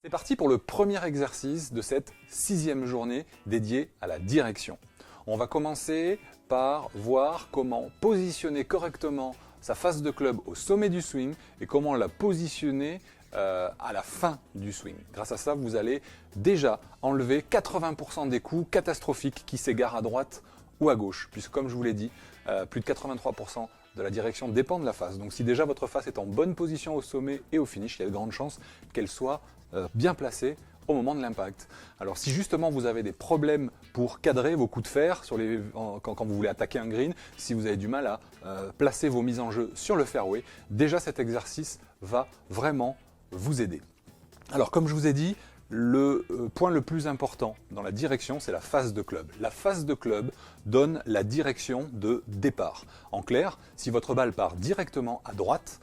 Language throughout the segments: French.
C'est parti pour le premier exercice de cette 6e journée dédiée à la direction. On va commencer par voir comment positionner correctement sa face de club au sommet du swing et comment la positionner à la fin du swing. Grâce à ça, vous allez déjà enlever 80% des coups catastrophiques qui s'égarent à droite ou à gauche, puisque comme je vous l'ai dit, plus de 83% de la direction dépend de la face. Donc si déjà votre face est en bonne position au sommet et au finish, il y a de grandes chances qu'elle soit bien placée au moment de l'impact. Alors si justement vous avez des problèmes pour cadrer vos coups de fer quand vous voulez attaquer un green, si vous avez du mal à placer vos mises en jeu sur le fairway, déjà cet exercice va vraiment vous aider. Alors comme je vous ai dit, le point le plus important dans la direction, c'est la face de club. La face de club donne la direction de départ. En clair, si votre balle part directement à droite,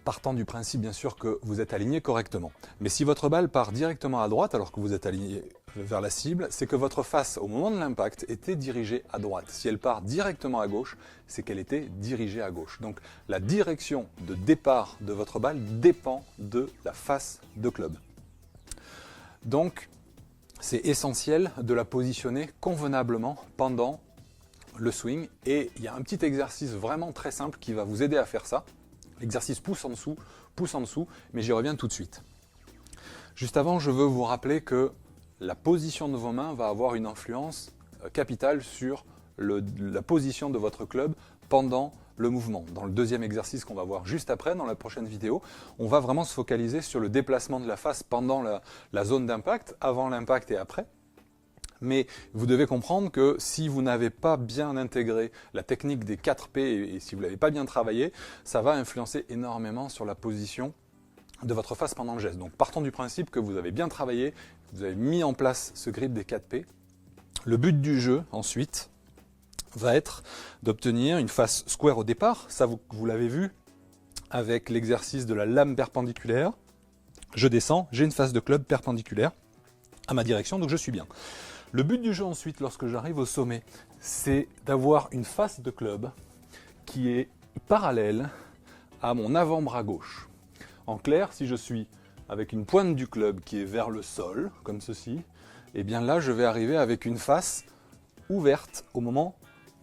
partant du principe bien sûr que vous êtes aligné correctement. Mais si votre balle part directement à droite alors que vous êtes aligné vers la cible, c'est que votre face au moment de l'impact était dirigée à droite. Si elle part directement à gauche, c'est qu'elle était dirigée à gauche. Donc la direction de départ de votre balle dépend de la face de club. Donc c'est essentiel de la positionner convenablement pendant le swing. Et il y a un petit exercice vraiment très simple qui va vous aider à faire ça. L'exercice pouce en dessous, mais j'y reviens tout de suite. Juste avant, je veux vous rappeler que la position de vos mains va avoir une influence capitale sur la position de votre club pendant le mouvement. Dans le deuxième exercice qu'on va voir juste après, dans la prochaine vidéo, on va vraiment se focaliser sur le déplacement de la face pendant la zone d'impact, avant l'impact et après. Mais vous devez comprendre que si vous n'avez pas bien intégré la technique des 4 P et si vous ne l'avez pas bien travaillé, ça va influencer énormément sur la position de votre face pendant le geste. Donc partons du principe que vous avez bien travaillé, vous avez mis en place ce grip des 4 P. Le but du jeu ensuite va être d'obtenir une face square au départ. Ça vous l'avez vu avec l'exercice de la lame perpendiculaire. Je descends, j'ai une face de club perpendiculaire à ma direction, donc je suis bien. Le but du jeu ensuite, lorsque j'arrive au sommet, c'est d'avoir une face de club qui est parallèle à mon avant-bras gauche. En clair, si je suis avec une pointe du club qui est vers le sol, comme ceci, et bien là, je vais arriver avec une face ouverte au moment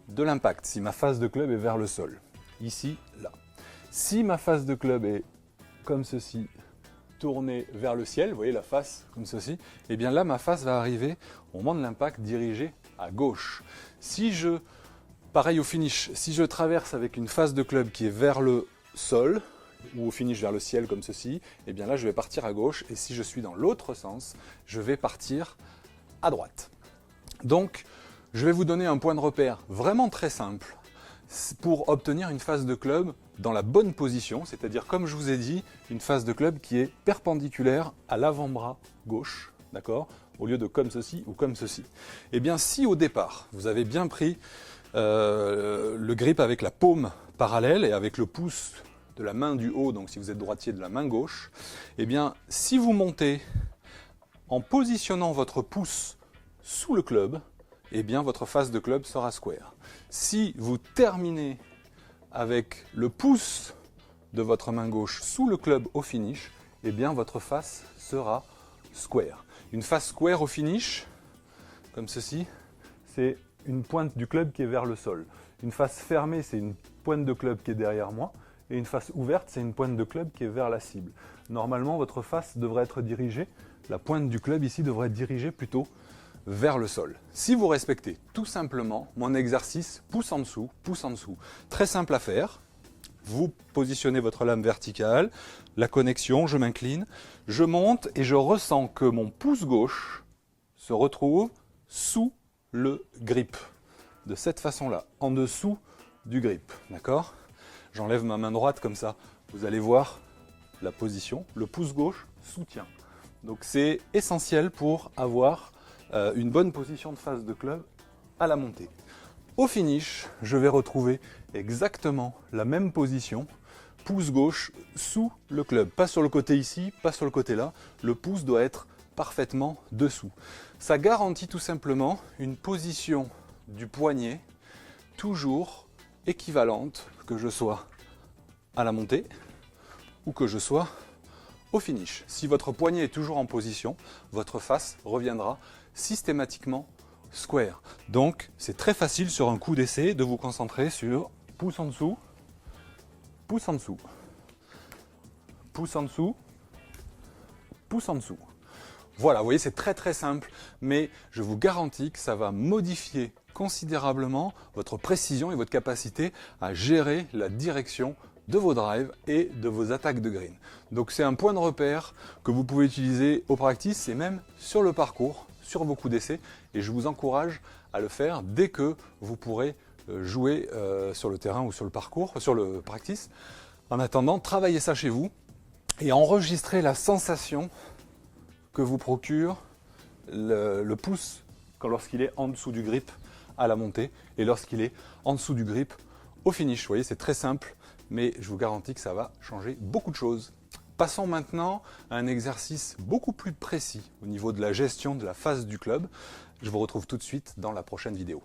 de l'impact, si ma face de club est vers le sol. Ici, là. Si ma face de club est comme ceci, tournée vers le ciel, vous voyez la face comme ceci, et bien là ma face va arriver au moment de l'impact dirigée à gauche. Pareil au finish, si je traverse avec une face de club qui est vers le sol, ou au finish vers le ciel comme ceci, et bien là je vais partir à gauche, et si je suis dans l'autre sens, je vais partir à droite. Donc je vais vous donner un point de repère vraiment très simple pour obtenir une face de club dans la bonne position, c'est-à-dire comme je vous ai dit, une face de club qui est perpendiculaire à l'avant-bras gauche, d'accord, au lieu de comme ceci ou comme ceci. Et bien si au départ, vous avez bien pris le grip avec la paume parallèle et avec le pouce de la main du haut, donc si vous êtes droitier de la main gauche, et bien si vous montez en positionnant votre pouce sous le club, et bien votre face de club sera square. Si vous terminez avec le pouce de votre main gauche sous le club au finish, et bien votre face sera square. Une face square au finish, comme ceci, c'est une pointe du club qui est vers le sol. Une face fermée, c'est une pointe de club qui est derrière moi. Et une face ouverte, c'est une pointe de club qui est vers la cible. Normalement, votre face devrait être dirigée, la pointe du club ici devrait être dirigée plutôt vers le sol. Si vous respectez tout simplement mon exercice pouce en dessous, très simple à faire, vous positionnez votre lame verticale, la connexion, je m'incline, je monte et je ressens que mon pouce gauche se retrouve sous le grip. De cette façon-là, en dessous du grip, d'accord ? J'enlève ma main droite comme ça, vous allez voir la position, le pouce gauche soutient. Donc c'est essentiel pour avoir une bonne position de face de club à la montée. Au finish, je vais retrouver exactement la même position, pouce gauche sous le club. Pas sur le côté ici, pas sur le côté là, le pouce doit être parfaitement dessous. Ça garantit tout simplement une position du poignet toujours équivalente, que je sois à la montée ou que je sois au finish. Si votre poignet est toujours en position, votre face reviendra systématiquement square. Donc c'est très facile sur un coup d'essai de vous concentrer sur pouce en dessous, pouce en dessous, pouce en dessous, pouce en dessous. Voilà, vous voyez, c'est très simple, mais je vous garantis que ça va modifier considérablement votre précision et votre capacité à gérer la direction de vos drives et de vos attaques de green. Donc c'est un point de repère que vous pouvez utiliser au practice et même sur le parcours, sur vos coups d'essai, et je vous encourage à le faire dès que vous pourrez jouer sur le terrain ou sur le parcours, sur le practice. En attendant, travaillez ça chez vous et enregistrez la sensation que vous procure le pouce lorsqu'il est en dessous du grip à la montée et lorsqu'il est en dessous du grip au finish. Vous voyez, c'est très simple, mais je vous garantis que ça va changer beaucoup de choses. Passons maintenant à un exercice beaucoup plus précis au niveau de la gestion de la face du club. Je vous retrouve tout de suite dans la prochaine vidéo.